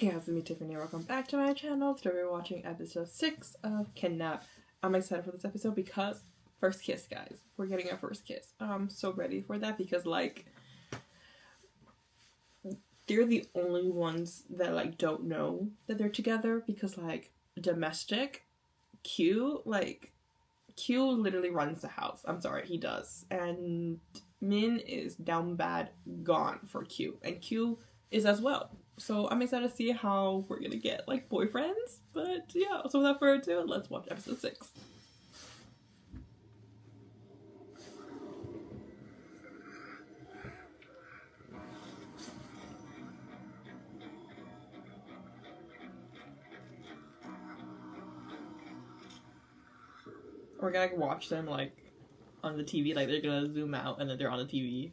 Hey guys, it's me Tiffany. Welcome back to my channel. Today we're watching episode 6 of Kidnap. I'm excited for this episode because first kiss, guys. We're getting our first kiss. I'm so ready for that because like they're the only ones that like don't know that they're together because like domestic Q literally runs the house. I'm sorry, he does. And Min is down bad gone for Q. And Q is as well. So I'm excited to see how we're gonna get like boyfriends. But yeah, so without further ado, let's watch episode 6. We're gonna like, watch them like on the TV, like they're gonna zoom out and then they're on the TV.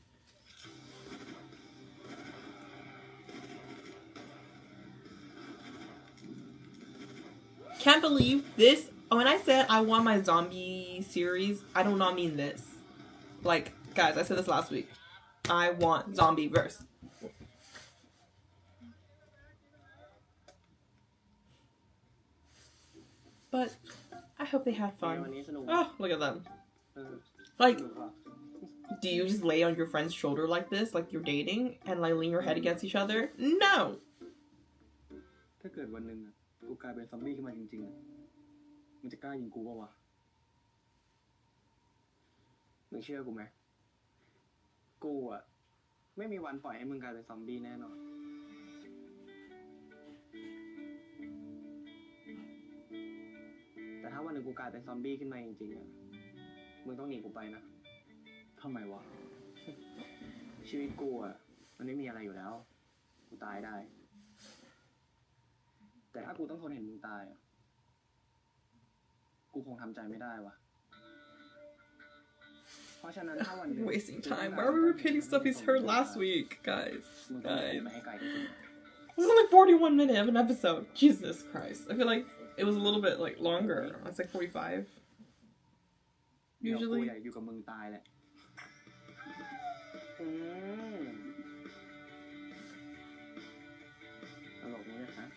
Can't believe this. When I said I want my zombie series, I do not mean this. Like, guys, I said this last week. I want zombie verse. But I hope they had fun. Oh, look at them. Like, do you just lay on your friend's shoulder like this, like you're dating, and like lean your head against each other? No! ถ้าเกิดวันหนึ่งกูกลายเป็นซอมบี้ขึ้นมาจริงๆมึงจะกล้ายิงกูป่าววะมึงเชื่อกูไหมกูอะไม่มีวันปล่อยให้มึงกลายเป็นซอมบี้แน่นอนแต่ถ้าวันหนึ่งกูกลายเป็นซอมบี้ขึ้นมาจริงๆอะมึงต้องหนีกูไปนะทำไมวะชีวิตกูอะมันไม่มีอะไรอยู่แล้วกูตายได้แต่ถ้ากูต้องทนเห็นมึงตายอ่ะกูคงทำใจไม่ได้วะเพราะฉะนั้นถ้าวันนึง Wasting time. Why are we repeating stuff he's heard last week, guys? Guys. It was only 41 minutes of an episode. Jesus Christ. I feel like it was a little bit like longer. It's like 45. Usually. อยู่กับมึงตายแหละตลกมั้ยฮะ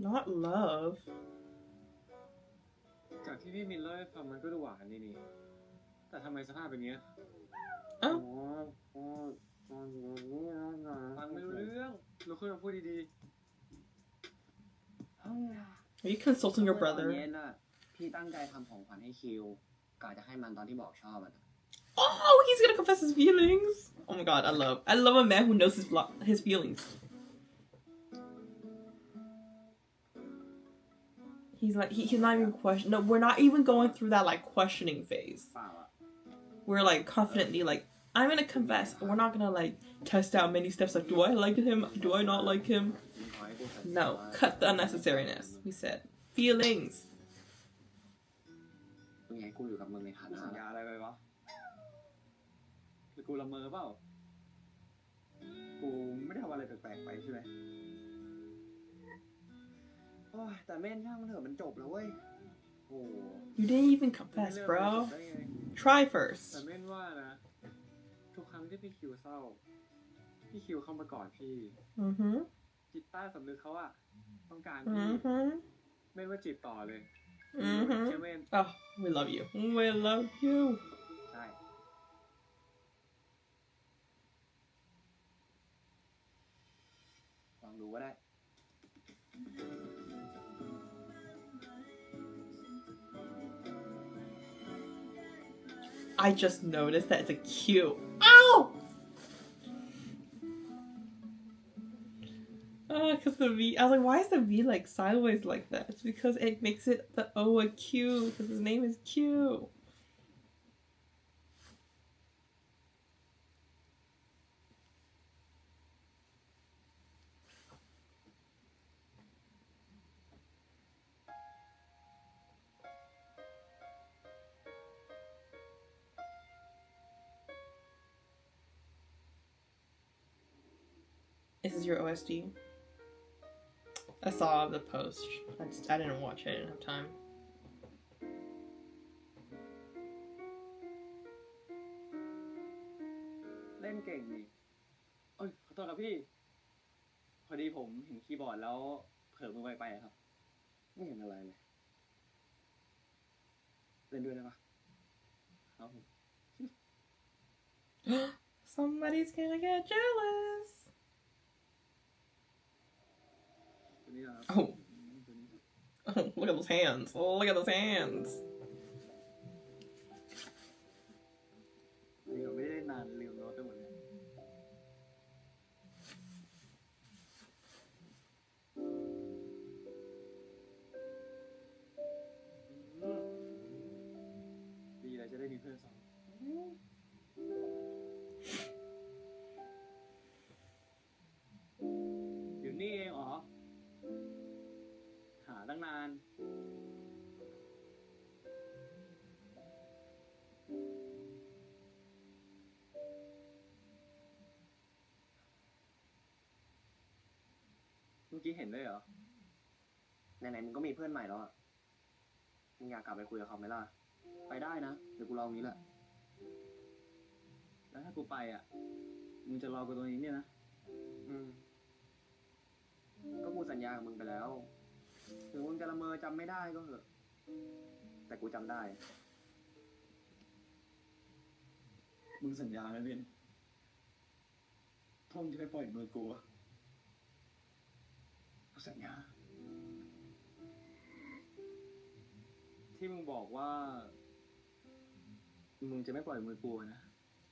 Not love. จากที่พี่มินเล่าให้ฟังมันก็ดูหวานนี่แต่ทำไมสภาพเป็นเงี้ย Oh. ฟังไม่รู้เรื่องเราคุยมาพูดดีๆ Are you consulting your brother? พี่ตั้งใจทำของขวัญให้คิวกะจะให้มันตอนที่บอกชอบอ่ะ Oh, he's gonna confess his feelings. Oh my god, I love a man who knows his feelings. He's like he's not even questioning. No, we're not even going through that like questioning phase. We're like confidently like I'm gonna confess. We're not gonna like test out many steps like do I like him? Do I not like him? No, cut the unnecessariness. We said feelings. มึงให้กูอยู่กับมึงในฐานะสัญญาอะไรไปวะหรือกูละเมอเปล่ากูไม่ได้ทำอะไรแปลกๆไปใช่ไหมโอ้ยแต่เม่นช่างมันเถอะมันจบแล้วเว้ยโอ้ You didn't even confess, bro. Try first. แต่เม่นว่านะทุกครั้งที่พี่คิวเศร้าพี่คิวเข้ามากอดพี่จิตใต้สำนึกเขาอะต้องการพี่เม่นว่าจีบต่อเลยเชื่อเม่น Oh, we love you. We love you. ใช่ลองดูก็ได้ I just noticed that it's a Q. Ow! Because the V, I was like, why is the V like sideways like that? It's because it makes it the O a Q, because his name is Q. This is your OSD. I saw the post. I didn't watch it. I didn't have time. เล่นเก่งนี่เอ้ยขอโทษครับพี่พอดีผมเห็นคีย์บอร์ดแล้วเผลอมือไปครับไม่เห็นอะไรเลยเล่นด้วยได้ปะครับผม Somebody's gonna get jealous. ตัวนี้นะครับ Oh. Oh, look at those hands. Oh, look at those hands. นี่เราไม่ได้เล่นนานลืมโน้ตไปหมดเลยดีเลยจะได้มีเพื่อนสองอยู่นี่เองเหรอหาตั้งนานเมื่อกี้เห็นด้วยเหรอไหนๆมึงก็มีเพื่อนใหม่แล้วอ่ะมึงอยากกลับไปคุยกับเขาไหมล่ะไปได้นะเดี๋ยวกูรอตรงนี้แหละแล้วถ้ากูไปอ่ะมึงจะรอกูตรงนี้เนี่ยนะก็กูสัญญากับมึงไปแล้วถึงมึงจะละเมอจำไม่ได้ก็เถอะแต่กูจำได้มึงสัญญาแล้วเนี่ยท่องจะไม่ปล่อยมือกูกูสัญญาที่มึงบอกว่ามึงจะไม่ปล่อยมือกูนะ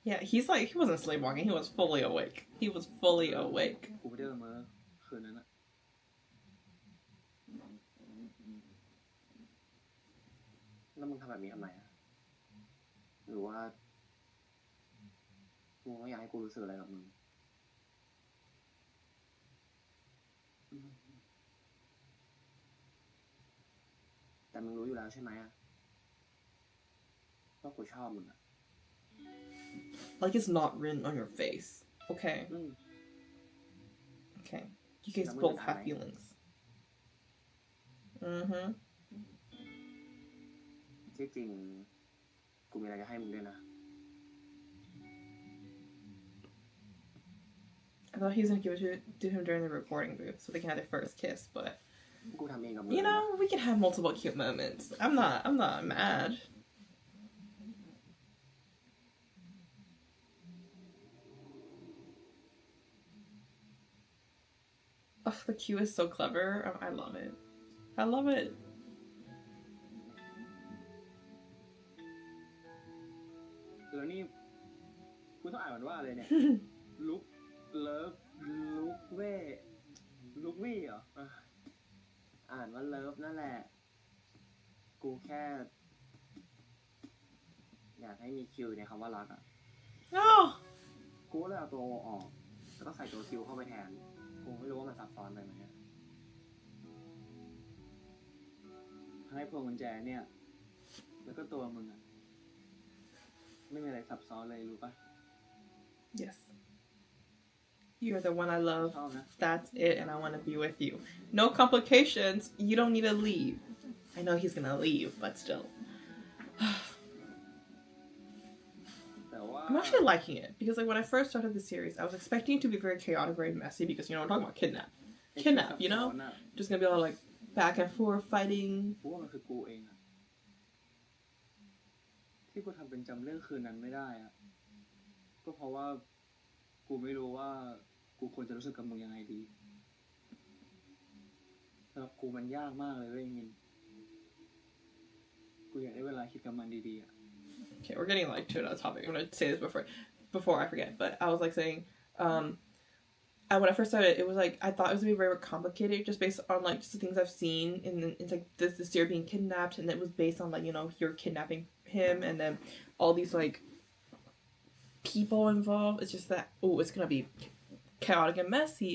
Yeah, he's like, he wasn't sleepwalking, he was fully awake. He was fully awake. กูไม่ได้ละเมอคืนนั้นอะแล้วมึงทำแบบนี้ทำไมอะหรือว่ามึงไม่อยากให้กูรู้สึกอะไรกับมึงแต่มึงรู้อยู่แล้วใช่ไหมอะว่ากูชอบมึงอะ Like it's not written on your face. Okay. Okay. You guys both have feelings. Mm-hmm. ที่จริงกูมีอะไรจะให้มึงด้วยนะ I thought he was gonna give it to him during the recording booth so they can have their first kiss, but กูทำเองกับมึง you know, we can have multiple cute moments. I'm not mad. Ugh, the Q is so clever. I love it. I love it. แล้วนี่กูต้องอ่านมันว่าอะไรเนี่ย ลุกเลิฟลุกเว่ลุกวี่เหรออ่านว่าเลิฟนั่นแหละกูแค่อยากให้มีคิวในคำว่ารักอ่ะ Oh. กูเลยเอาตัวโอออกแล้วก็ใส่ตัวคิวเข้าไปแทนกูไม่รู้ว่ามันซับซ้อนไปไหมให้พวงกุญแจเนี่ยแล้วก็ตัวมึงอ่ะไม่มีอะไรซับซ้อนเลยรู้ปะ Yes. You're the one I love. That's it, and I want to be with you. No complications. You don't need to leave. I know he's gonna leave, but still. I'm actually liking it because, like, when I first started the series, I was expecting it to be very chaotic, very messy because, you know, I'm talking about kidnap, you know, just gonna be all like back and forth fighting. กูว่ามันคือกูเองอะที่กูทำเป็นจำเรื่องคืนนั้นไม่ได้อะก็เพราะว่ากูไม่รู้ว่ากูควรจะรู้สึกกับมึงยังไงดีสำหรับกูมันยากมากเลยเว้ยมินกูอยากได้เวลาคิดกับมันดีๆอะ Okay, we're getting like to another topic. I'm gonna say this before I forget, but I was like saying, when I first started, it was like I thought it was gonna be very complicated, just based on like just the things I've seen, and then it's like this year being kidnapped, and it was based on like, you know, you're kidnapping him, and then all these like people involved. It's just that it's gonna be chaotic and messy,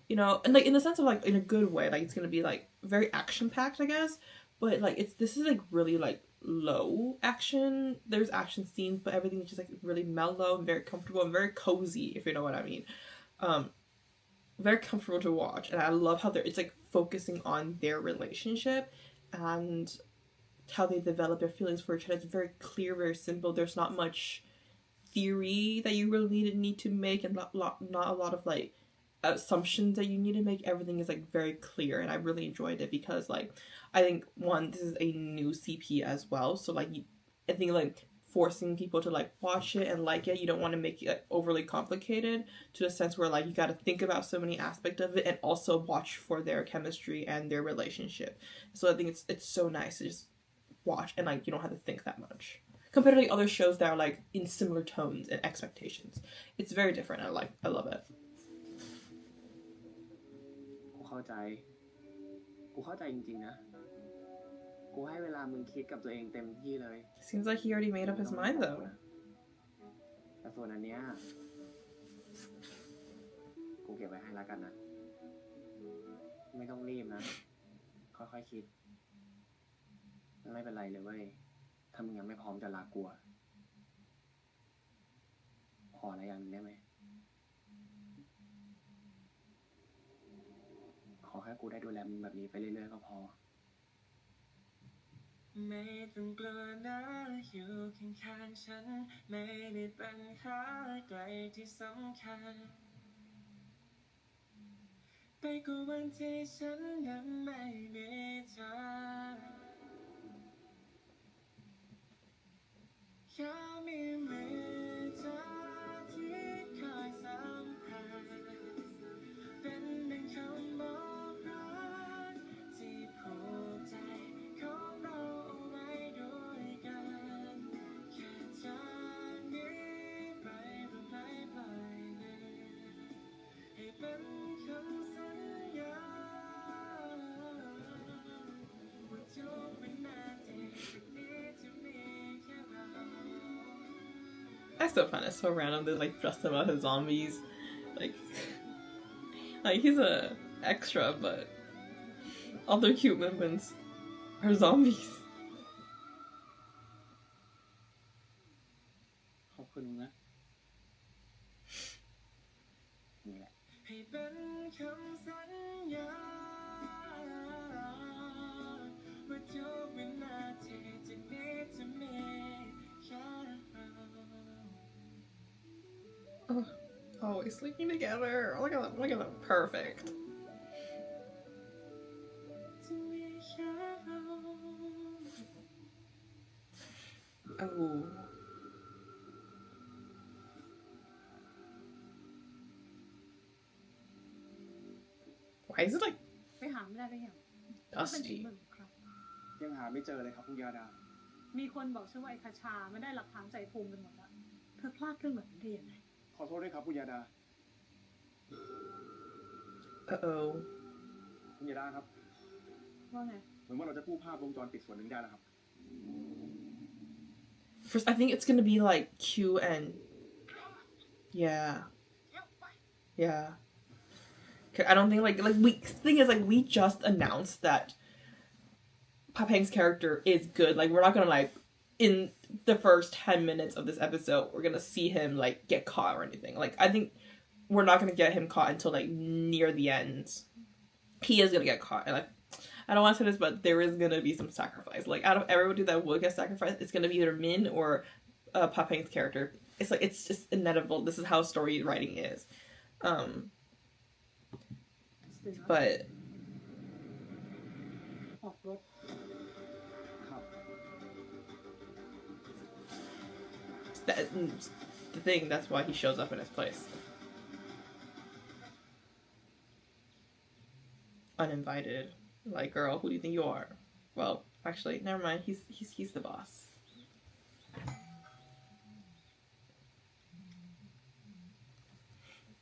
you know, and like in the sense of like in a good way, like it's gonna be like very action packed, I guess, but like this is like really like low action. There's action scenes, but everything is just like really mellow and very comfortable and very cozy, if you know what I mean. very comfortable to watch, and I love how it's like focusing on their relationship and how they develop their feelings for each other. It's very clear, very simple. There's not much theory that you really need to make, and not a lot of like assumptions that you need to make. Everything is like very clear, and I really enjoyed it because like I think one, this is a new CP as well, so like I think like forcing people to like watch it and like it, you don't want to make it like, overly complicated to the sense where like you got to think about so many aspects of it and also watch for their chemistry and their relationship. So I think it's so nice to just watch and like you don't have to think that much compared to like other shows that are like in similar tones and expectations. It's very different. I love it. กูเข้าใจจริงๆนะกูให้เวลามึงคิดกับตัวเองเต็มที่เลย Seems like he already made up his mind though. แต่ส่วนอันเนี้ยกูเก็บไว้ให้ละกันนะไม่ต้องรีบนะค่อยๆคิดไม่เป็นไรเลยเว้ยถ้ามึงยังไม่พร้อมจะลากูขออะไรอย่างนึงได้ไหมขอแค่กูได้ดูแลมึงแบบนี้ไปเรื่อยๆก็พอไม่ต้องกลัวนะอยู่ข้างๆฉันไม่ได้ปัญหาใดที่สำคัญไปกว่าวันที่ฉันยังไม่มีเธอแค่มีมือเธอที่คอยสัมผัสเป็นหนึ่งคำบอกรักที่ผูกใจของเราเอาไว้ด้วยกันแค่จากนี้ไปก็ไม่ปล่อยเลยให้เป็นคำสัญญาว่าทุกวินาทีจากนี้จะมีแค่เรา I still find it so random to like dress him up as zombies. Like he's a extra, but other humans are zombies. ขอบคุณนะนี่แหละให้เป็นคำสัญญาว่าทุกวินาทีจากนี้จะมีแค่เรา Oh, always sleeping together. Look at them. Look at them. Perfect. จะมีแค่เรา Oh. Why is it like ไปหาไม่ได้ได้ยัง dusty? ยังหาไม่เจอเลยครับคุณยาดา มีคนบอกฉันว่าไอ้คาชาไม่ได้หลักฐานใจภูมิไปหมดแล้วเธอพลาดเรื่องแบบนี้ได้ยังไง ขอโทษด้วยครับคุณยาดา Uh-oh. คุณยาดาครับ ว่าไง เหมือนว่าเราจะกู้ภาพวงจรปิดส่วนหนึ่งได้แล้วครับ First, I think it's gonna be like Q and yeah. I don't think like we thing is like we just announced that Papang's character is good. Like we're not gonna like in the first 10 minutes of this episode we're gonna see him like get caught or anything. Like I think we're not gonna get him caught until like near the end. He is gonna get caught, and I don't want to say this, but there is gonna be some sacrifice. Like out of everybody that will get sacrificed, it's gonna be either Min or Papang's character. It's like it's just inevitable. This is how story writing is. But ออกรถ ครับ the thing, that's why he shows up in his place. Uninvited. Like, girl, who do you think you are? Well, actually, never mind. He's the boss.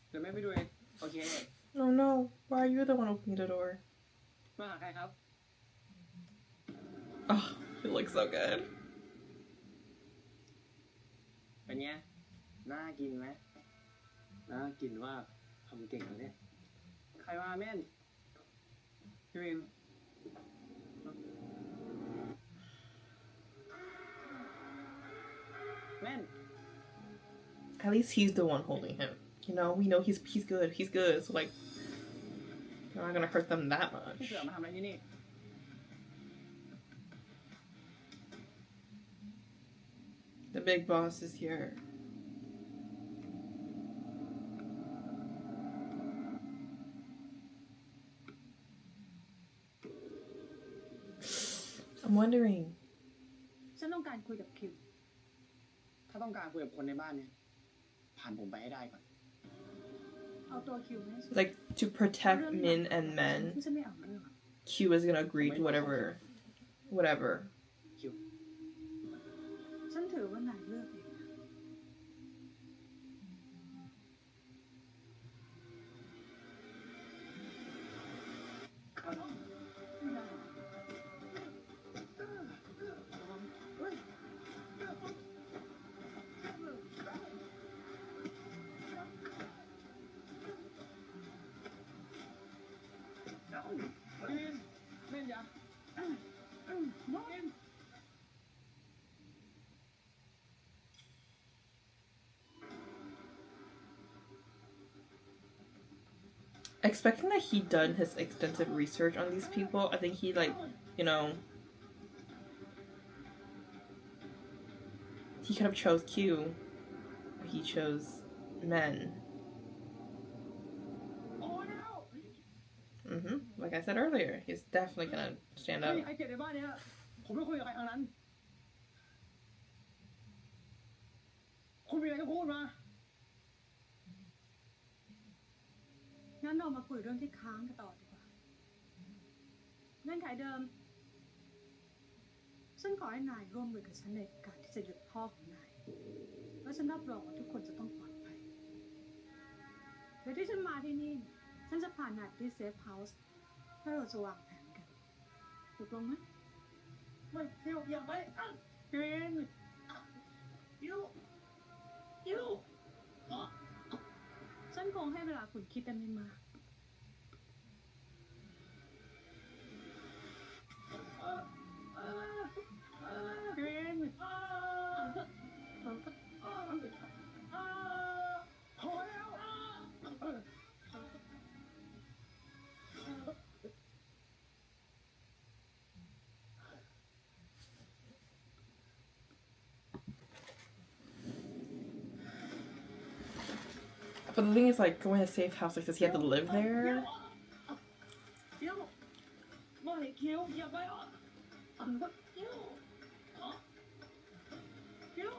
เดี๋ยวแม่ไปดูเองโอเค Oh no, why are you the one opening the door? มาหาใครครับ Oh, he looks so good. เป็นไงน่ากินไหมน่ากินว่าทำเก่งแล้วเนี่ยใครว่าแม่นพี่วิน แม่น At least he's the one holding him. You know, we know he's good. He's good. So like, You're not gonna hurt them that พี่ much. เสือมาทำอะไรที่นี่ The big boss is here. I'm wondering. ฉันต้องการคุยกับคิว ถ้าต้องการคุยกับคนในบ้านเนี่ยผ่านผมไปให้ได้ก่อน เอาตัวคิวไหม Like, to protect Min and ที่ Men, ฉันไม่เอาเรื่อง Q is gonna agree to whatever. คิว ฉันถือว่านายเลือกเองนะไม่ได้ พี่เล่นยา Expecting that he'd done his extensive research on these people, I think he, like, you know, he could have chose Q, but he chose Men. Like I said earlier, he's definitely gonna stand up. ไอ้เจ็ดในบ้านเนี่ยผมไม่คุยกับใครทั้งนั้น คุณมีอะไรก็พูดมา งั้นเรามาคุยเรื่องที่ค้างกันต่อดีกว่าเงื่อนไขเดิม ฉันขอให้นายร่วมมือกับฉันในการที่จะหยุดพ่อของนายและฉันรับรองว่าทุกคนจะต้องปลอดภัยเดี๋ยวที่ฉันมาที่นี่ ฉันจะพานายไปที่เซฟเฮาส์เพื่อเราจะวางแผนกันตกลงไหม ไม่เที่ยวอย่าไปเกรนยูยู ฉันคงให้เวลาคุณคิดได้ไม่มาก เกรนพอแล้ว But the thing is, like, going to a safe house like this, he had to live there. คิวไม่คิวอย่าไปคิวคิว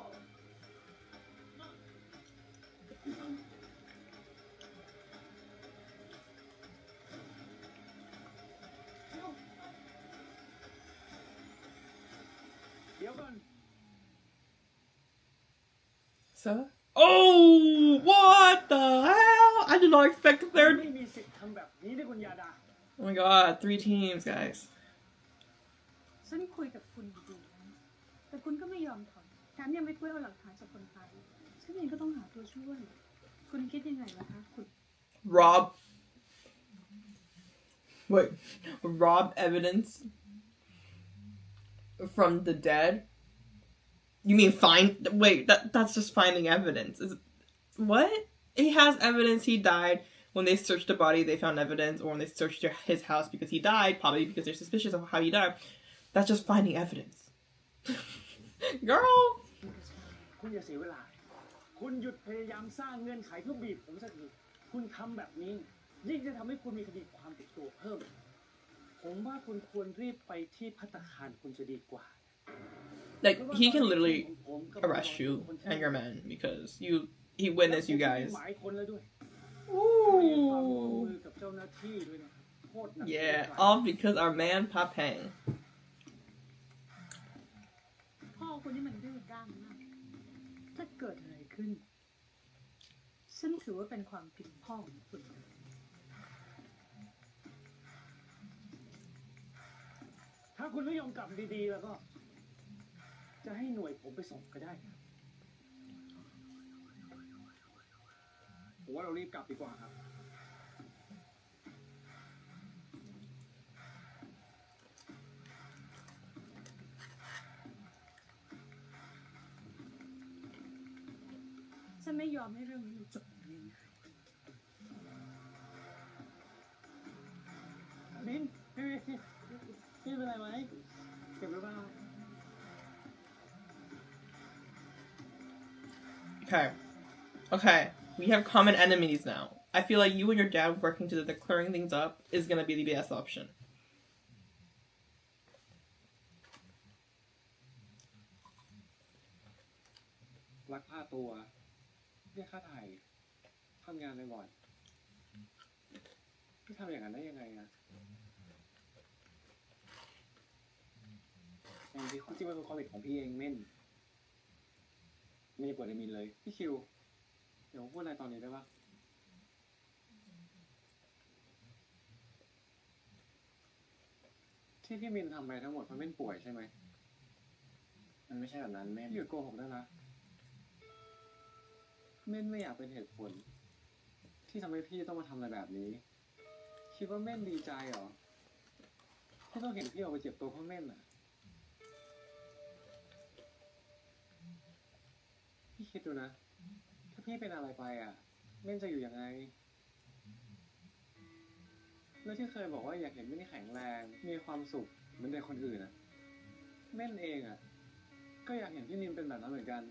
เดี๋ยวก่อน So? Oh! What the hell? I did not expect a ไม่ third. มีสิทธิ์ทำแบบนี้ด้วยคุณยาดา Oh my god, 3 teams, guys. ฉันคุยกับคุณดีๆนะแต่คุณก็ไม่ยอมถอยแถมยังไปช่วยเอาหลักฐานจากคนตายฉันเองก็ต้องหาตัวช่วย คุณคิดยังไงล่ะคะคุณ Rob evidence from the dead? You mean that's just finding evidence. What? He has evidence he died. When they searched the body, they found evidence, or when they searched his house because he died, probably because they're suspicious of how he died. That's just finding evidence. Girl! คุณอย่าเสียเวลา คุณหยุดพยายามสร้างเงื่อนไขเพื่อบีบผมสักที คุณทำแบบนี้ ยิ่งจะทำให้คุณมีคดีความติดตัวเพิ่ม ผมว่าคุณควรรีบไปที่ภัตตาคารคุณจะดีกว่า Like, he can literally arrest you and your men because he witnessed you guys. หมายคนแล้วด้วย Ooh. มือกับเจ้าหน้าที่ด้วยนะโคตรหนัก Yeah, all because our man Papang. พ่อคุณนี่มันดื้อด้านมาก ถ้าเกิดอะไรขึ้น ฉันถือว่าเป็นความผิดพ่อของคุณ ถ้าคุณไม่ยอมกลับดีๆแล้วก็ จะให้หน่วยผมไปส่งก็ได้ครับผมว่าเรารีบกลับดีกว่าครับ ฉันไม่ยอมให้เรื่องนี้มันจบง่าย พี่เป็นไรไหมเจ็บหรือเปล่า Okay, we have common enemies now. I feel like you and your dad working together, clearing things up is gonna be the best option. ลักพาตัวเรียกค่าไถ่ทำงานในบ่อนพี่ทำอย่างนั้นได้ยังไงอะอย่างที่จริงมันเป็นความผิดของพี่เองเม่นไม่ได้ปวดไอ้มินเลยพี่คิวเดี๋ยวพูดอะไรตอนนี้ได้ปะที่พี่มินทำไปทั้งหมดเพราะเม่นป่วยใช่ไหมมันไม่ใช่แบบนั้นเม่นพี่หยุดโกหกได้ละเม่นไม่อยากเป็นเหตุผลที่ทำให้พี่ต้องมาทำอะไรแบบนี้คิดว่าเม่นดีใจเหรอที่ต้องเห็นพี่ออกไปเจ็บตัวเพราะเม่นอ่ะพี่คิดดูนะถ้าพี่เป็นอะไรไปอ่ะเม่นจะอยู่ยังไงแล้วที่เคยบอกว่าอยากเห็นเม่นแข็งแรงมีความสุขเหมือนเด็กคนอื่นอ่ะเม่นเองอ่ะก็อยากเห็นพี่นินเป็นแบบนั้นเหมือนกัน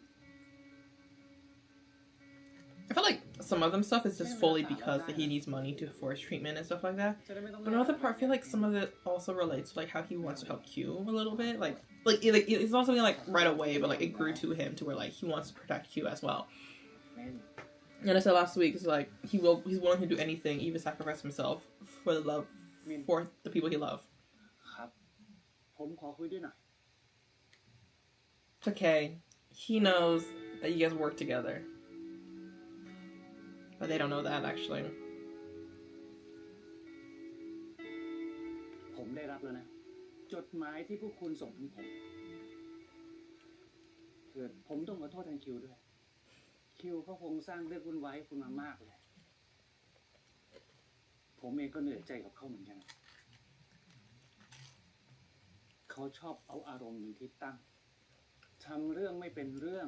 I feel like some of them stuff is just fully because that he needs money to force treatment and stuff like that. But another part, I feel like some of it also relates to like how he wants to help Q a little bit. Like it's not something like right away, but like it grew to him to where like he wants to protect Q as well. And I said last week, it's like he's willing to do anything, even sacrifice himself for the love for the people he loves. It's okay. He knows that you guys work together. But they don't know that actually. ผมได้รับแล้วนะจดหมายที่พวกคุณส่งถึงผมคือผมต้องขอโทษทางคิวด้วยคิวเขาคงสร้างเรื่องวุ่นวายให้คุณมามากเลยผมเองก็เหนื่อยใจกับเขาเหมือนกันเขาชอบเอาอารมณ์เป็นที่ตั้งทำเรื่องไม่เป็นเรื่อง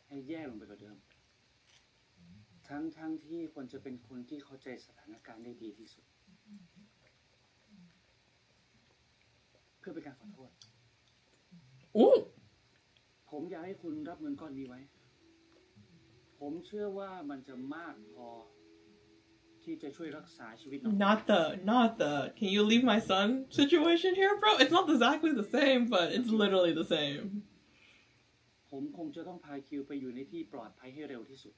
ให้แย่ลงไปกว่าเดิมทั้งที่ควรจะเป็นคนที่เข้าใจสถานการณ์ได้ดีที่สุดเพื่อเป็นการขอโทษผมอยากให้คุณรับเงินก้อนนี้ไว้ผมเชื่อว่ามันจะมากพอที่จะช่วยรักษาชีวิตน้อง Not the can you leave my son situation here, bro? It's not exactly the same, but it's literally the same. ผมคงจะต้องพาคิวไปอยู่ในที่ปลอดภัยให้เร็วที่สุด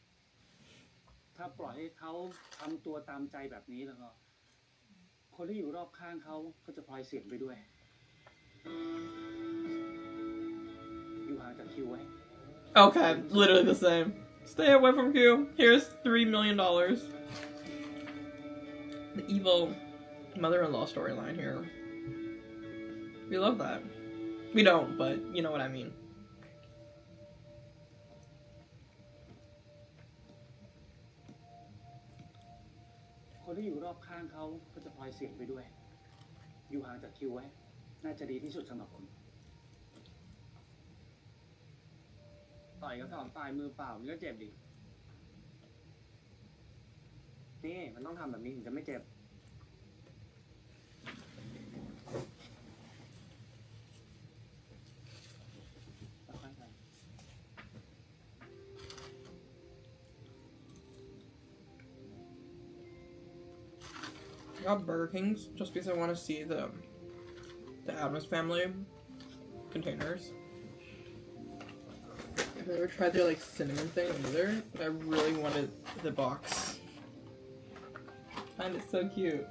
ถ้าปล่อยให้เขาทำตัวตามใจแบบนี้แล้วก็คนที่อยู่รอบข้างเขาก็จะพลอยเสี่ยงไปด้วยอยู่ห่างจากคิวไว้ Okay, literally the same. Stay away from Q. Here's $3 million. The evil mother-in-law storyline here. We love that. We don't, but you know what I mean.คนที่อยู่รอบข้างเขาก็จะพลอยเสี่ยงไปด้วยอยู่ห่างจากคิวไว้น่าจะดีที่สุดสำหรับคุณต่อยกับสองฝ่ายมือเปล่ามันก็เจ็บดินี่มันต้องทำแบบนี้ถึงจะไม่เจ็บ I got Burger King's just because I want to see the Adams Family containers. I've never tried their like cinnamon thing either, but I really wanted the box. And it's so cute.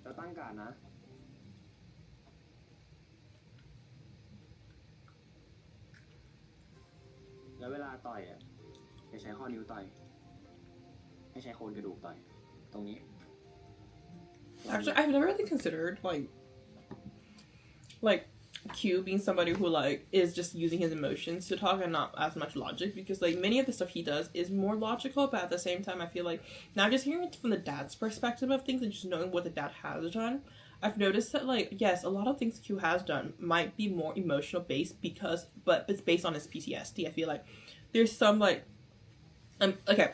จะตั้งการนะแล้วเวลาต่อยอ่ะจะใช้ข้อนิ้วต่อยไม่ใช้โคนกระดูกต่อยตรงนี้ Actually, I've never really considered like Q being somebody who like is just using his emotions to talk and not as much logic, because like many of the stuff he does is more logical, but at the same time I feel like now just hearing it from the dad's perspective of things and just knowing what the dad has done, I've noticed that like yes, a lot of things Q has done might be more emotional based but it's based on his PTSD. I feel like there's some like okay,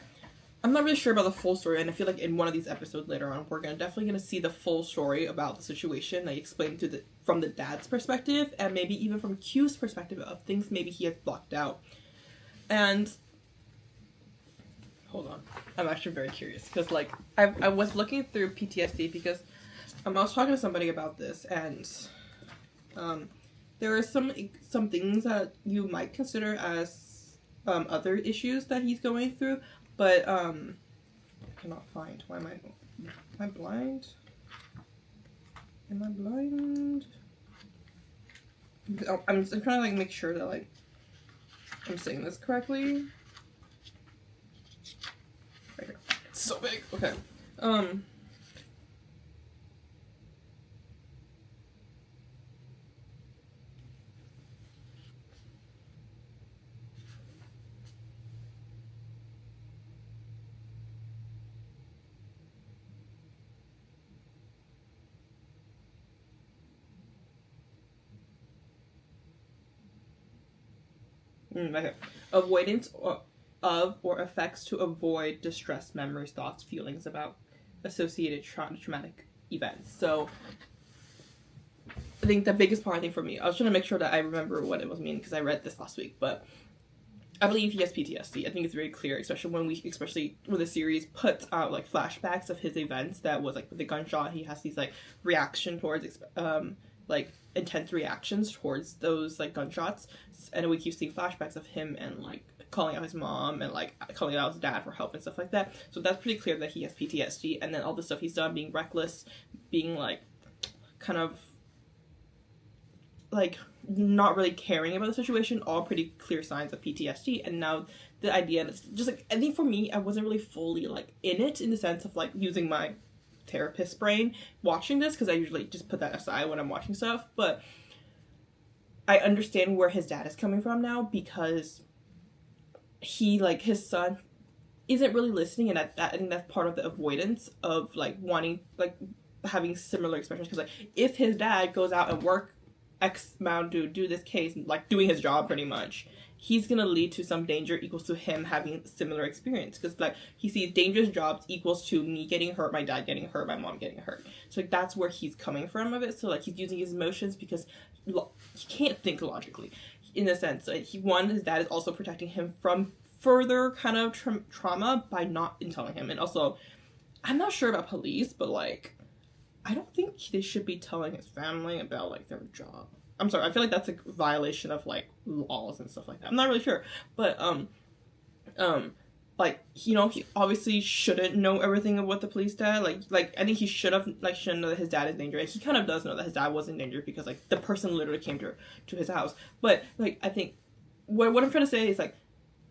I'm not really sure about the full story, and I feel like in one of these episodes later on, we're definitely gonna see the full story about the situation, like explained from the dad's perspective, and maybe even from Q's perspective of things maybe he has blocked out. And hold on, I'm actually very curious because like I was looking through PTSD because I was talking to somebody about this, and there are some things that you might consider as other issues that he's going through. But, I cannot find. Why am I blind? Am I blind? I'm trying to, like, make sure that, like, I'm saying this correctly. Right here. It's so big. Okay. Okay. Avoidance of or effects to avoid distress, memories, thoughts, feelings about associated traumatic events. So I think the biggest part, for me, I was trying to make sure that I remember what it was mean because I read this last week, but I believe he has PTSD. I think it's very clear, especially when the series puts out like flashbacks of his events that was like with the gunshot. He has these like reaction towards like intense reactions towards those like gunshots, and we keep seeing flashbacks of him and like calling out his mom and like calling out his dad for help and stuff like that. So that's pretty clear that he has PTSD. And then all the stuff he's done, being reckless, being like kind of like not really caring about the situation, all pretty clear signs of PTSD. And now the idea that's just like, I think for me, I wasn't really fully like in it in the sense of like using my therapist brain watching this, because I usually just put that aside when I'm watching stuff, but I understand where his dad is coming from now, because he, like, his son isn't really listening, and I think that's part of the avoidance of like wanting, like, having similar expressions, because like if his dad goes out and work X amount to do this case, like doing his job pretty much, he's gonna lead to some danger equals to him having similar experience, because like he sees dangerous jobs equals to me getting hurt, my dad getting hurt, my mom getting hurt. So like that's where he's coming from of it. So like he's using his emotions because he can't think logically in a sense. So his dad is also protecting him from further kind of trauma by not telling him. And also, I'm not sure about police, but like I don't think they should be telling his family about like their job. I'm sorry, I feel like that's a violation of like laws and stuff like that. I'm not really sure, but like, you know, he obviously shouldn't know everything of what the police did. Like I think he shouldn't know that his dad is in danger. He kind of does know that his dad was in danger because like the person literally came to his house. But like I think what I'm trying to say is like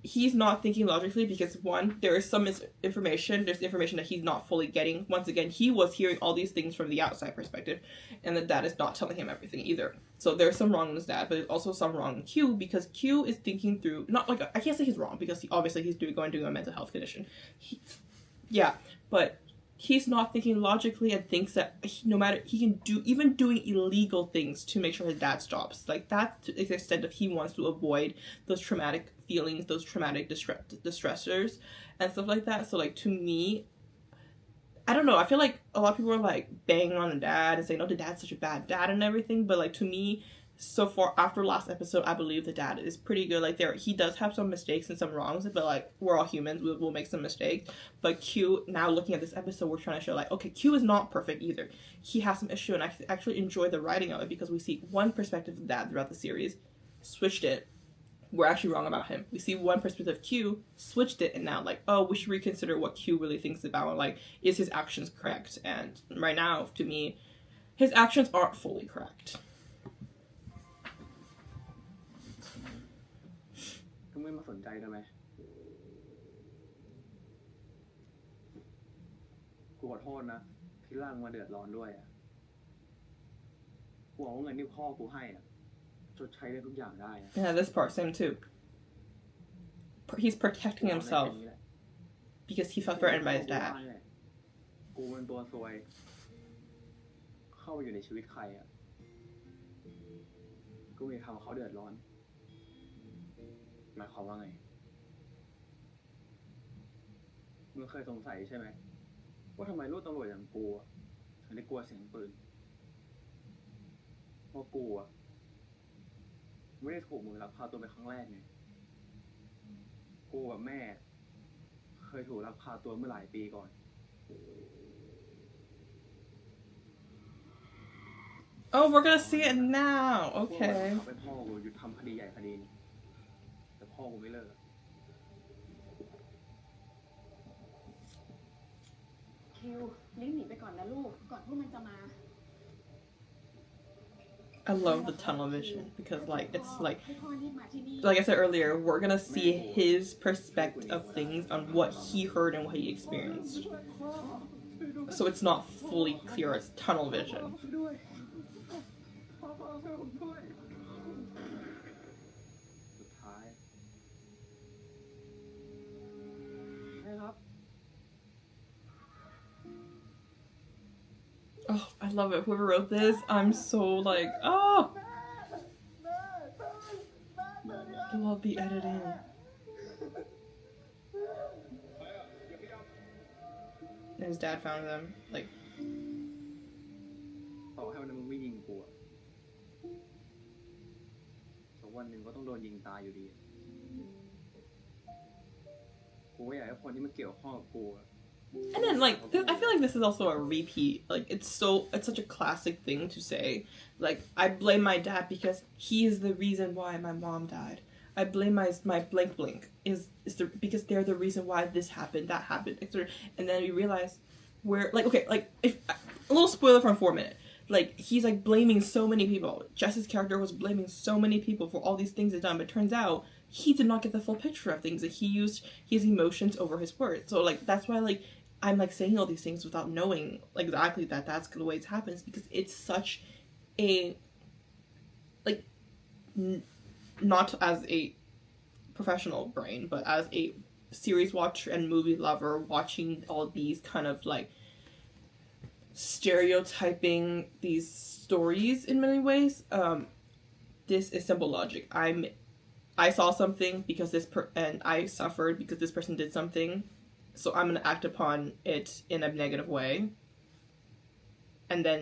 he's not thinking logically, because one, there is some information. There's information that he's not fully getting. Once again, he was hearing all these things from the outside perspective, and the dad is not telling him everything either. So there's some wrong in his dad, but there's also some wrong in Q, because Q is thinking through, not like, I can't say he's wrong, because obviously he's going through a mental health condition. But he's not thinking logically and thinks that no matter, he can do, even doing illegal things to make sure his dad stops. Like that's to the extent of he wants to avoid those traumatic feelings, those traumatic distressors and stuff like that. So like to me, I don't know, I feel like a lot of people are like banging on the dad and saying, oh, the dad's such a bad dad and everything, but like to me, so far after last episode, I believe the dad is pretty good. Like he does have some mistakes and some wrongs, but like we're all humans, we'll make some mistakes. But Q, now looking at this episode, we're trying to show like, okay, Q is not perfect either. He has some issue, and I actually enjoy the writing of it, because we see one perspective of dad throughout the series, switched it, we're actually wrong about him. We see one perspective of Q, switched it, and now like, oh, we should reconsider what Q really thinks about, and like, is his actions correct? And right now, to me, his actions aren't fully correct. ก็ไม่มาสนใจทำไมกูขอโทษนะที่ร่างมาเดือดร้อนด้วยอ่ะกูเอาเงินที่พ่อกูให้อ่ะชดใช้ได้ทุกอย่างได้ Yeah, this part, same too. He's protecting himself because he felt threatened by his dad. กูเป็นตัวซวยเข้าไปอยู่ในชีวิตใครอ่ะกูไม่ทำให้เขาเดือดร้อนหมายความว่าไง มึงเคยสงสัยใช่ไหมว่าทำไมลูกตำรวจอย่างกูถึงได้กลัวเสียงปืนเพราะกูไม่ได้ถูกมึงลักพาตัวไปครั้งแรกไงกูกับแม่เคยถูกลักพาตัวเมื่อหลายปีก่อน Oh, we're gonna see it now. Okay. เขาเป็นพ่อกูหยุดทำคดีใหญ่คดีนี้แต่พ่อกูไม่เลิก คิวลิ้นหนีไปก่อนนะลูกก่อนพวกมันจะมา I love the tunnel vision because like it's like ให้พ่อรีบมาที่นี่ like I said earlier, we're gonna see his perspective of things on what he heard and what he experienced. So it's not fully clear as tunnel vision. สุดท้ายใช่ครับ Oh, I love it. Whoever wrote this, I'm so like, oh! I love the editing. And his dad found them. Like, ต่อให้วันนั้นมึงไม่ยิงกูสักวันหนึ่งก็ต้องโดนยิงตายอยู่ดีกูไม่อยากให้คนที่มันเกี่ยวข้องกับกู and then like, I feel like this is also a repeat. Like, it's such a classic thing to say. Like, I blame my dad because he is the reason why my mom died. I blame my blank because they're the reason why this happened, that happened, etc. And then we realize we're like, okay, like if a little spoiler from 4 minutes. Like, he's like blaming so many people. Jess's character was blaming so many people for all these things they've done, but it turns out he did not get the full picture of things. Like, he used his emotions over his words. So like that's why like I'm like saying all these things without knowing like exactly that that's the way it happens, because it's such a like not as a professional brain, but as a series watcher and movie lover watching all these kind of like stereotyping these stories in many ways. This is simple logic. I saw something because and I suffered because this person did something, so I'm gonna act upon it in a negative way. And then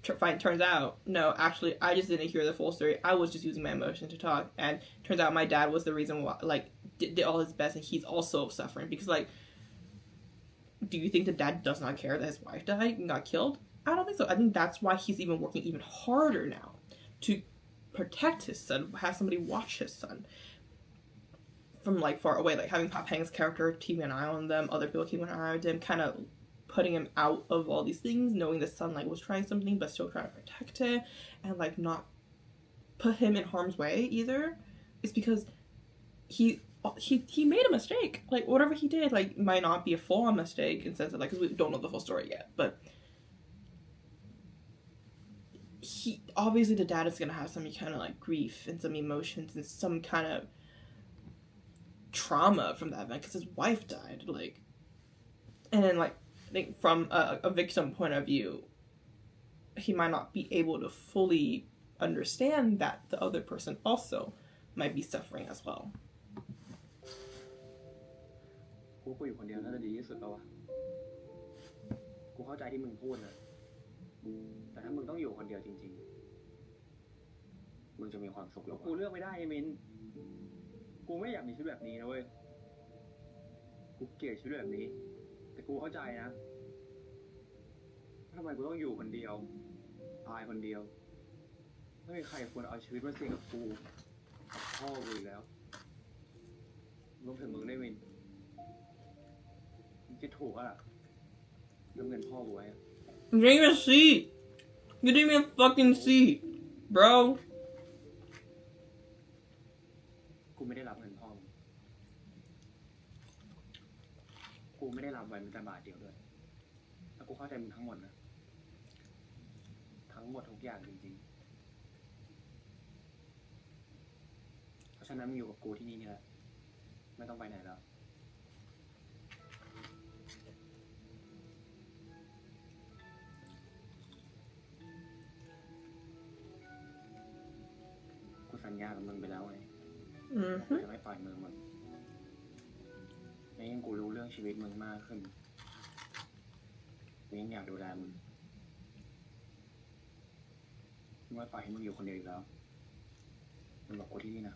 turns out, no, actually, I just didn't hear the full story. I was just using my emotion to talk, and turns out my dad was the reason why, like, did all his best, and he's also suffering because, like, do you think the dad does not care that his wife died and got killed? I don't think so. I think that's why he's even working even harder now to protect his son, have somebody watch his son from like far away, like having Pop Hang's character keeping an eye on them, other people keeping an eye on them, kind of putting him out of all these things, knowing the son like was trying something but still trying to protect him and like not put him in harm's way either. It's because he made a mistake. Like whatever he did, like might not be a full-on mistake in the sense of like, because we don't know the full story yet, but he obviously, the dad is gonna have some kind of like grief and some emotions and some kind of trauma from that event because his wife died, like, and then like I think from a victim point of view, he might not be able to fully understand that the other person also might be suffering as well. กูอยู่คนเดียวน่าจะดีที่สุดแล้ววะกูเข้าใจที่มึงพูดนะแต่ถ้ามึงต้องอยู่คนเดียวจริงๆมึงจะมีความสุขแล้วกูเลือกไม่ได้ไอ้มินกูไม่อยากมีชีวิตแบบนี้นะเว้ยกูเกลียดชีวิตแบบนี้แต่กูเข้าใจนะทำไมกูต้องอยู่คนเดียวตายคนเดียวไม่มีใครควรเอาชีวิตมาเสี่ยงกับกูพ่อกูอีกแล้วรวมถึงมึงได้มินมึงคิดถูกอ่ะเรื่องเงินพ่อกูไว้ You didn't even see. You didn't even fucking see, bro. กูไม่ได้รับเงินพ่อมึงกูไม่ได้รับไว้แม้แต่บาทเดียวด้วยแล้วกูเข้าใจมึงทั้งหมดนะทั้งหมดทุกอย่างจริงๆเพราะฉะนั้นมึงอยู่กับกูที่นี่นี่แหละไม่ต้องไปไหนแล้วกูสัญญากับมึงไปแล้วไงกูจะไม่ปล่อยมือมึงใน ยิ่งกูรู้เรื่องชีวิตมึงมากขึ้นกูยิ่งอยากดูแลมึงไม่ปล่อยให้มึงอยู่คนเดียวอีกแล้วมึงบอกกูที่นี่นะ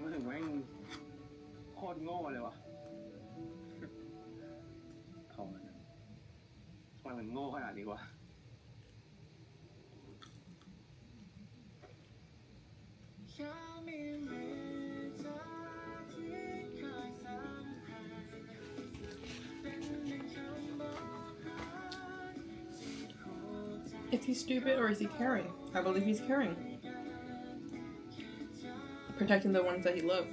มึงถึงแม่งโคตรโง่เลยวะเขามันทำไมมันโง่ขนาดนี้วะIs he stupid or is he caring? I believe he's caring. Protecting the ones that he loved.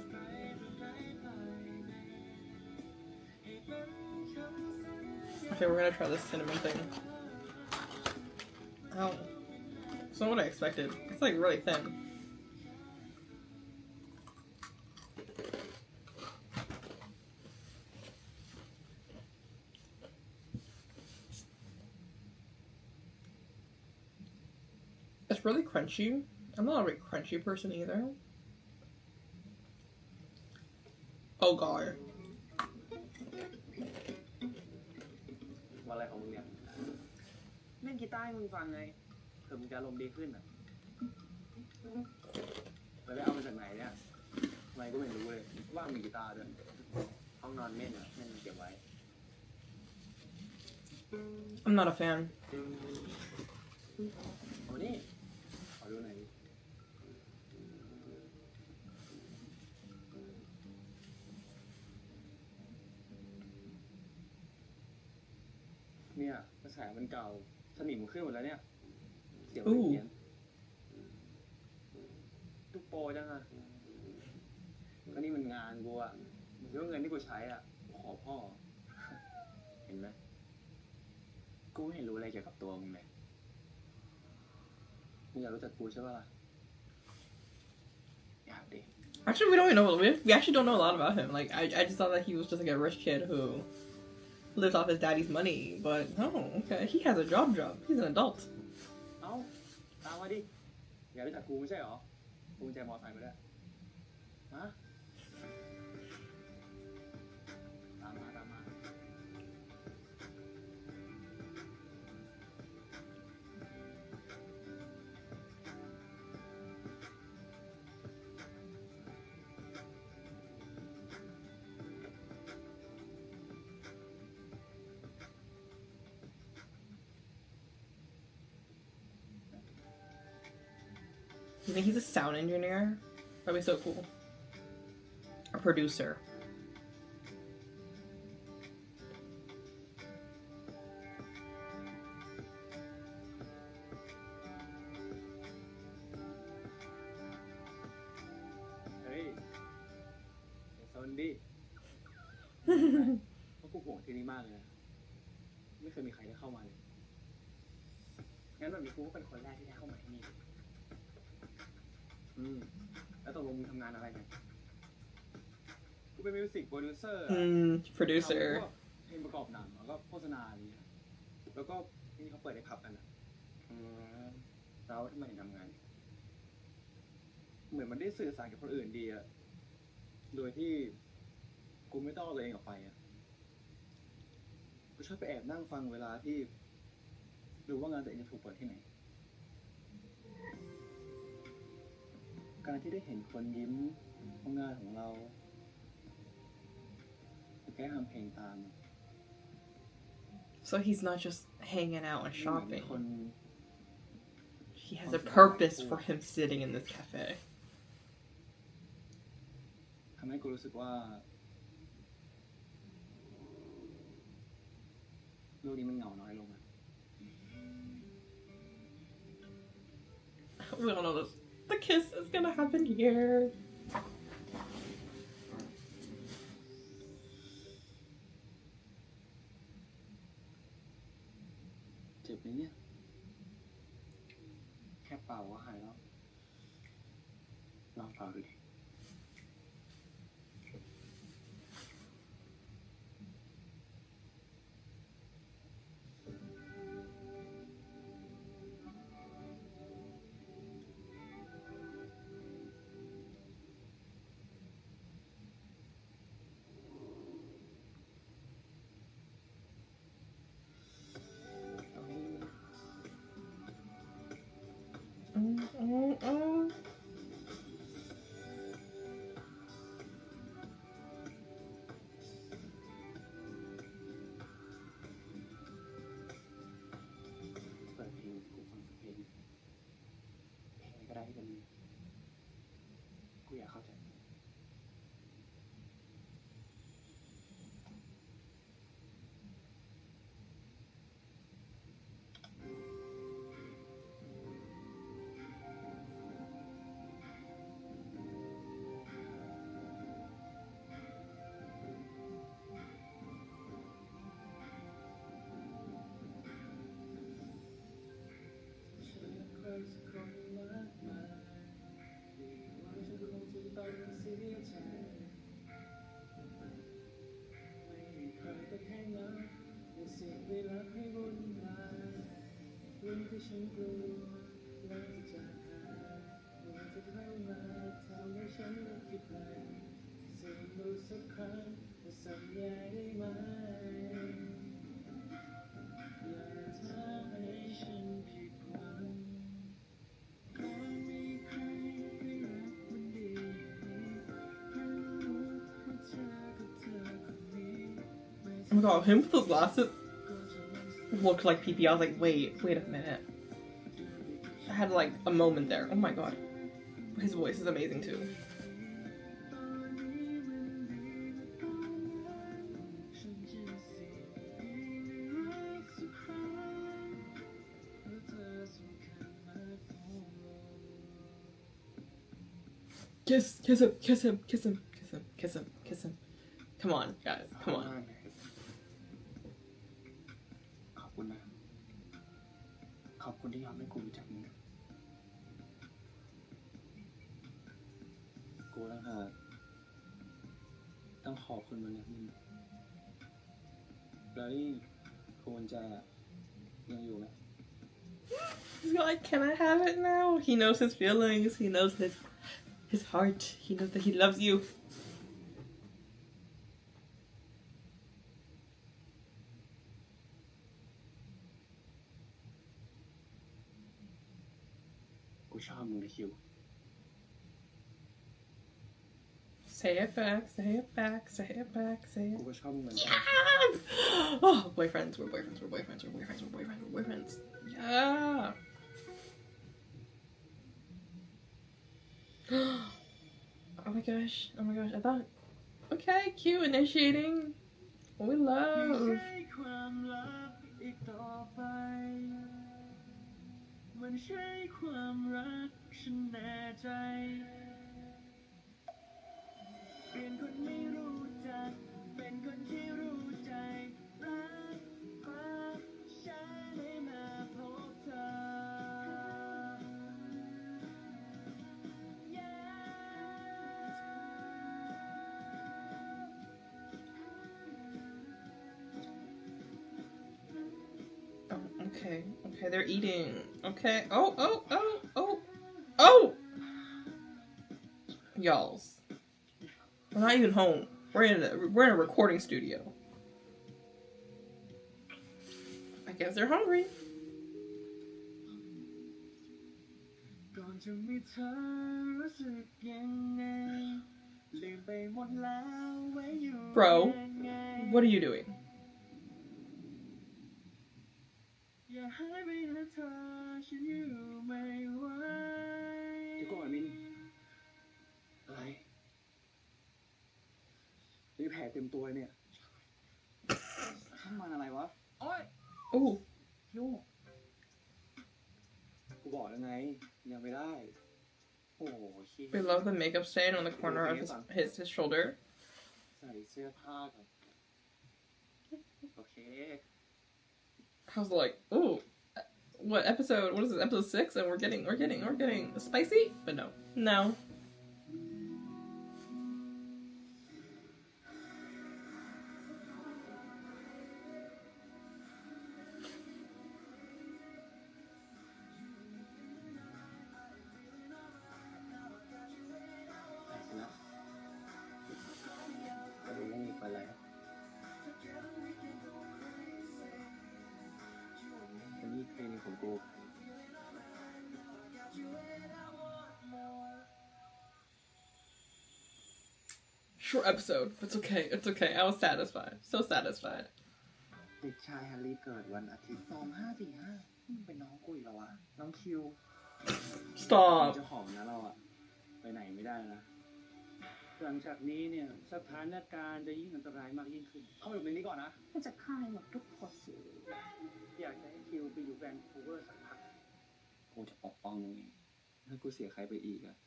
Okay, we're gonna try this cinnamon thing. Ow. It's not what I expected. It's like really thin. It's really crunchy. I'm not a very crunchy person either. Oh god. ว่าอะไรของมึงเนี่ยเล่นกีตาร์ให้มึงฟังไงเผื่อมึงจะอารมณ์ดีขึ้นอ่ะแล้วได้เอามาจากไหนเนี่ยทำไมก็ไม่รู้เลยว่ามีกีตาร์ด้วยห้องนอนเม่นอ่ะเม่นเก็บไว้ I'm not a fan. เอานี่ขอดูหน่อยดิเนี่ยกระแสมันเก่าสนิมขึ้นหมดแล้วเนี่ยเสียงมันเพี้ยนทุกโปรจังอะก็นี่มันงานกูอะมันก็เงินที่กูใช้อะขอพ่อเห็นไหมกูไม่เห็นรู้อะไรเกี่ยวกับตัวมึงเลยมึงอยากรู้จักกูใช่ป่ะล่ะอยากดิ Actually, we don't even know. We actually don't know a lot about him. Like, I just thought that he was just like a rich kid who lives off his daddy's money. But oh, okay, he has a job. He's an adult. เอ้าตามมาดิอยากรู้จักกูไม่ใช่หรอกูกุญแจมอไซค์มาด้วยฮะตามมา You think he's a sound engineer? That'd be so cool. A producer. เฮ้ยอย่าซนดิเพราะกูห่วงที่นี่มากเลยนะไม่เคยมีใครได้เข้ามาเลยงั้นแบบนี้กูก็เป็นคนแรกที่ได้เข้ามาที่นี่แล้วตกลงมึงทำงานอะไรเนี่ยกูเป็นมิวสิกโปรดิวเซอร์ Producer. เพลงประกอบหนังแล้วก็โฆษณาอะไรเงี้ยแล้วก็ที่นี่เขาเปิดให้พับกันอ่ะแล้วทำไมถึงทำงานเหมือนมันได้สื่อสารกับคนอื่นดีอะโดยที่กูไม่ต้องเอาตัวเองออกไปอะกูชอบไปแอบนั่งฟังเวลาที่ดูว่างานตัวเองจะถูกเปิดที่ไหนการที่ได้เห็นคนยิ้มเพราะงานของเราแค่ทำเพลงตาม So he's not just hanging out and shopping. คน He has a purpose for him sitting in this cafe. ทำให้กูรู้สึกว่าโลกนี้มันเหงาน้อยลงอะ We don't know this. The kiss is gonna happen here. เจ็บไหมเนี่ยแค่เป่าก็หายแล้วลองเป่าดูดิ Oh my god, him with those glasses looked like PP. I was like, wait a minute. I had like a moment there. Oh my god. His voice is amazing too. Kiss him, kiss him, kiss him, kiss him, kiss him, kiss him. Come on, guys, come on. ขอบคุณนะ ขอบคุณที่ยอมให้กูรู้จักมึงกูแล้วค่ะต้องขอบคุณมันนะมึงแล้วนี่ควรจะยังอยู่ไหม He's like, can I have it now? He knows his feelings. He knows his heart. He knows that he loves you. กูชอบมึงนะคิว Say it back, say it back, say it back, say กู it. ก็ชอบมึงเหมือนกัน Yeah! Oh, boyfriends, we're boyfriends, we're boyfriends, we're boyfriends, we're boyfriends, we're boyfriends. Yeah! Oh my gosh, oh my gosh, I thought, okay, cute, initiating. We love. มันใช่ความรักฉันแน่ใจเป็นคนไม่รู้จักเป็นคนที่รู้ใจรักฉันได้มาพบเธอ Oh, okay, they're eating. Okay, oh! Y'alls. We're not even home. We're in a recording studio. I guess they're hungry. ก่อนจะมีเธอรู้สึกยังไงลืมไปหมดแล้วไว้อยู่ Bro, what are you doing? อย่าหายไปนะเธอฉันอยู่ไม่ไหวเดี๋ยวก่อนมินอะไรมีแผลเต็มตัวเนี่ยทำมันอะไรวะโอ๊ย Ooh. ยูกูบอกแล้วไงยังไม่ได้โอ้โหขี้ Below the makeup stain on the corner of his shoulder. ใส่เสื้อผ้าก่อนโอเค I was like, ooh, what episode? What is this? Episode 6, and we're getting spicy, but no. Short episode. It's okay. I was satisfied. So satisfied. เด็กชายแฮร์รี่เกิดวันอาทิตย์2545เป็นน้องกูอีกแล้ววะน้องคิว Stop. เจ้าของนะเราอะไปไหนไม่ได้นะหลังจากนี้เนี่ยสถานการณ์จะยิ่งอันตรายมากยิ่งขึ้นเข้าไปอยู่ในนี้ก่อนนะ ก็จะฆ่าให้หมดทุกคน อยากจะให้คิวไปอยู่แวนคูเวอร์สักพักกูจะปกป้องมึงเองถ้ากูเสียใครไปอีกอะ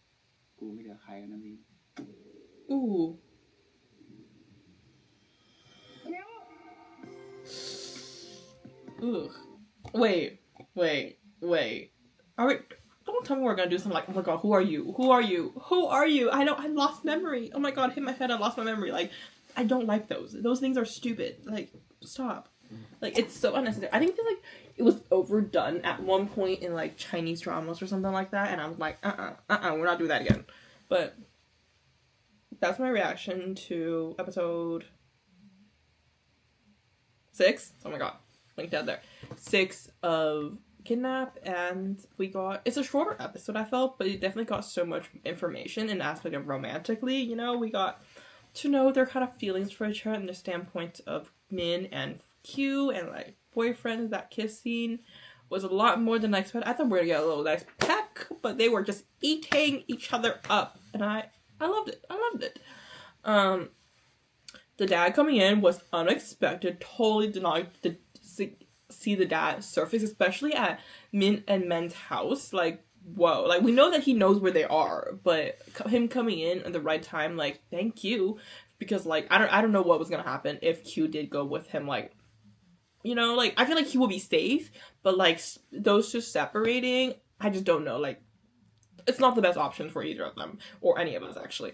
กูไม่เหลือใครแล้วนะมิน Ooh. Ugh. Wait. Are we? Don't tell me we're gonna do something like, oh my god, who are you? I lost memory. Oh my god, hit my head, I lost my memory. Like, I don't like those. Those things are stupid. Like, stop. Like, it's so unnecessary. I think it's like, it was overdone at one point in like Chinese dramas or something like that, and I was like, we're not doing that again. But that's my reaction to episode 6. Oh my god, linked out there. 6 of Kidnap, and it's a shorter episode, I felt, but it definitely got so much information in the aspect of romantically, you know, we got to know their kind of feelings for each other and the standpoint of Min and Q and like boyfriends. That kiss scene was a lot more than I expected. I thought we were gonna get a little nice peck, but they were just eating each other up, and I loved it. The dad coming in was unexpected. Totally did not see the dad surface, especially at Min and Men's house. Like, whoa. Like, we know that he knows where they are, but him coming in at the right time, like, thank you. Because, like, I don't know what was gonna happen if Q did go with him. Like, you know, like, I feel like he will be safe, but, like, those two separating, I just don't know. Like, it's not the best option for either of them, or any of us, actually.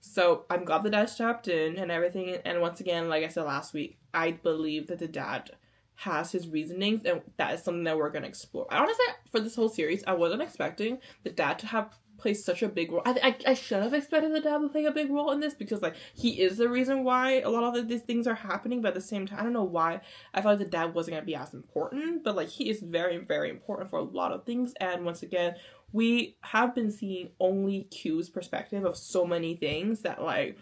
So, I'm glad the dad stepped in and everything, and once again, like I said last week, I believe that the dad has his reasonings, and that is something that we're going to explore. I honestly, for this whole series, I wasn't expecting the dad to have played such a big role. I should have expected the dad to play a big role in this, because, like, he is the reason why a lot of these things are happening, but at the same time, I don't know why I felt like the dad wasn't going to be as important, but, like, he is very, very important for a lot of things, and once again, we have been seeing only Q's perspective of so many things that, like,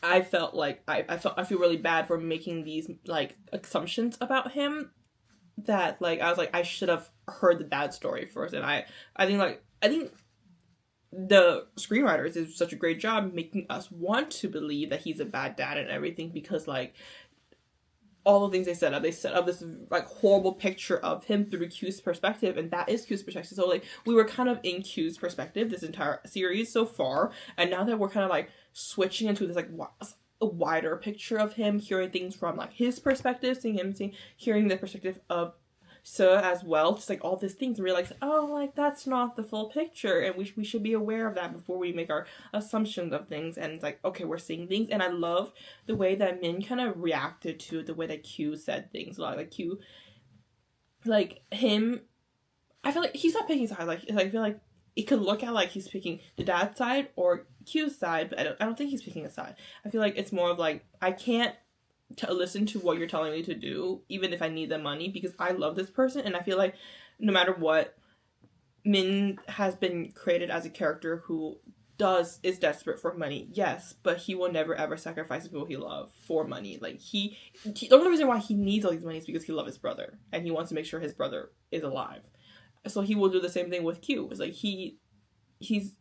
I felt like I feel really bad for making these, like, assumptions about him, that, like, I was like, I should have heard the dad story first. And I think the screenwriters did such a great job making us want to believe that he's a bad dad and everything, because, like, all the things they set up this, like, horrible picture of him through Q's perspective, and that is Q's perspective. So, like, we were kind of in Q's perspective this entire series so far, and now that we're kind of, like, switching into this, like, a wider picture of him, hearing things from, like, his perspective, hearing the perspective of So as well, just, like, all these things, and realize, oh, like, that's not the full picture, and we should be aware of that before we make our assumptions of things. And it's like, okay, we're seeing things, and I love the way that Min kind of reacted to the way that Q said things. A lot, like, Q, like, him, I feel like he's not picking sides. Like, I feel like it could look at, like, he's picking the dad's side or Q's side, but I don't think he's picking a side. I feel like it's more of, like, I can't listen to what you're telling me to do, even if I need the money, because I love this person, and I feel like no matter what, Min has been created as a character who is desperate for money, yes, but he will never ever sacrifice the people he loves for money. Like, the only reason why he needs all these money is because he loves his brother, and he wants to make sure his brother is alive. So he will do the same thing with Q. It's like he's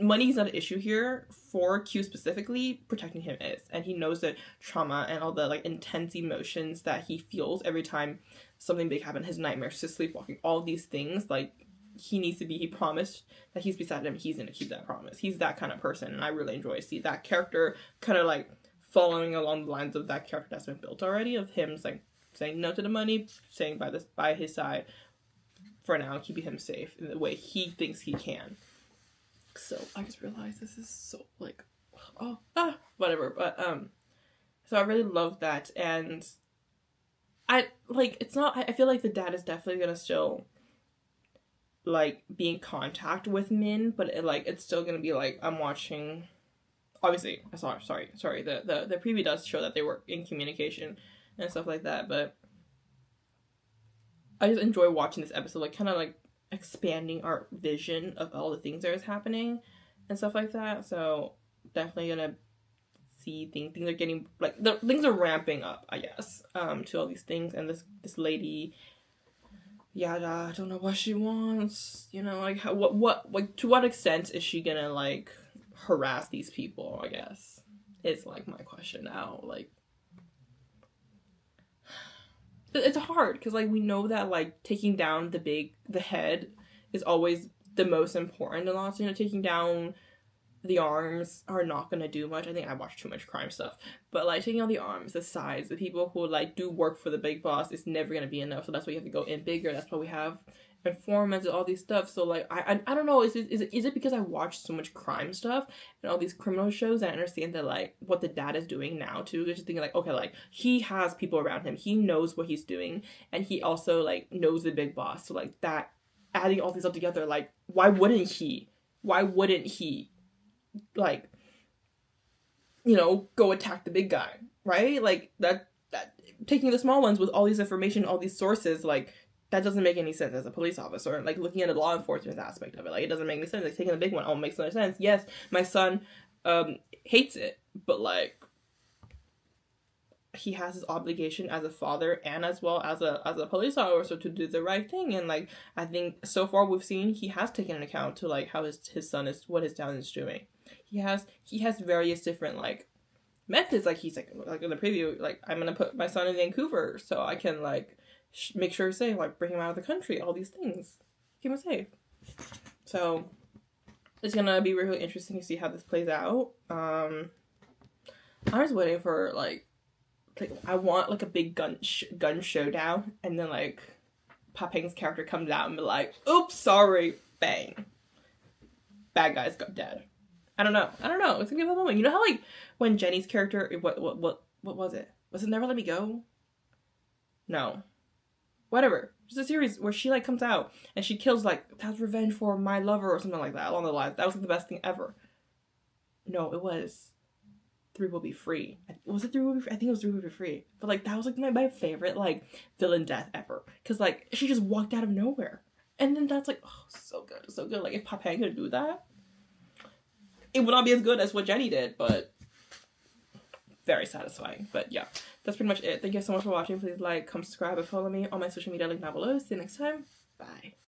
money is not an issue here for Q specifically. Protecting him is, and he knows the trauma and all the, like, intense emotions that he feels every time something big happens. His nightmares, his sleepwalking, all these things. Like, he promised that he's beside him. He's gonna keep that promise. He's that kind of person, and I really enjoy to see that character kind of, like, following along the lines of that character that's been built already, of him, like, saying no to the money, staying by his side for now, keeping him safe in the way he thinks he can. So I just realized this is so, like, whatever. But so I really love that, and I feel like the dad is definitely gonna still, like, be in contact with Min, but it's still gonna be like, I'm watching. Obviously, sorry. The preview does show that they were in communication and stuff like that, but I just enjoy watching this episode, like, kind of, like, expanding our vision of all the things that is happening and stuff like that. So definitely gonna see things are getting, like, things are ramping up, I guess, to all these things. And this lady, I don't know what she wants, you know, like, to what extent is she gonna, like, harass these people, I guess, is, like, my question now. Like, it's hard, because, like, we know that, like, taking down the head is always the most important, and also, you know, taking down the arms are not gonna do much. I think I watch too much crime stuff. But, like, taking out the arms, the sides, the people who, like, do work for the big boss is never gonna be enough. So that's why you have to go in bigger. That's why we have informants and all these stuff. So, like, I don't know. Is it because I watch so much crime stuff and all these criminal shows and I understand that, like, what the dad is doing now, too? Just thinking, like, okay, like, he has people around him. He knows what he's doing. And he also, like, knows the big boss. So, like, that, adding all these up together, like, why wouldn't he? Like, you know, go attack the big guy, right? Like, that taking the small ones with all these information, all these sources, like, that doesn't make any sense as a police officer. Like, looking at the law enforcement aspect of it, like, it doesn't make any sense. Like, taking the big one, makes no sense. Yes, my son hates it, but, like, he has his obligation as a father and as well as a police officer to do the right thing. And, like, I think so far we've seen he has taken an account to, like, how his son is, what his son is doing. He has various different, like, methods. Like, he's like in the preview, like, I'm gonna put my son in Vancouver so I can, like, make sure he's safe, like, bring him out of the country, all these things, keep him safe. So it's gonna be really interesting to see how this plays out. I'm just waiting for, like I want, like, a big gun showdown, and then, like, Pa Peng's character comes out and be like, oops, sorry, bang, bad guys got dead. I don't know. It's gonna be a moment. You know how, like, when Jenny's character, what was it? Was it Never Let Me Go? No. Whatever. There's a series where she, like, comes out and she kills, like, that's revenge for my lover or something like that along the lines. That was, like, the best thing ever. No, it was Three Will Be Free. Was it Three Will Be Free? I think it was Three Will Be Free. But, like, that was, like, my favorite, like, villain death ever. Because, like, she just walked out of nowhere. And then that's, like, oh, so good. So good. Like, if Pa Peng could do that, it would not be as good as what Jenny did, but very satisfying. But yeah, that's pretty much it. Thank you so much for watching. Please like, comment, subscribe, and follow me on my social media link down below. See you next time. Bye.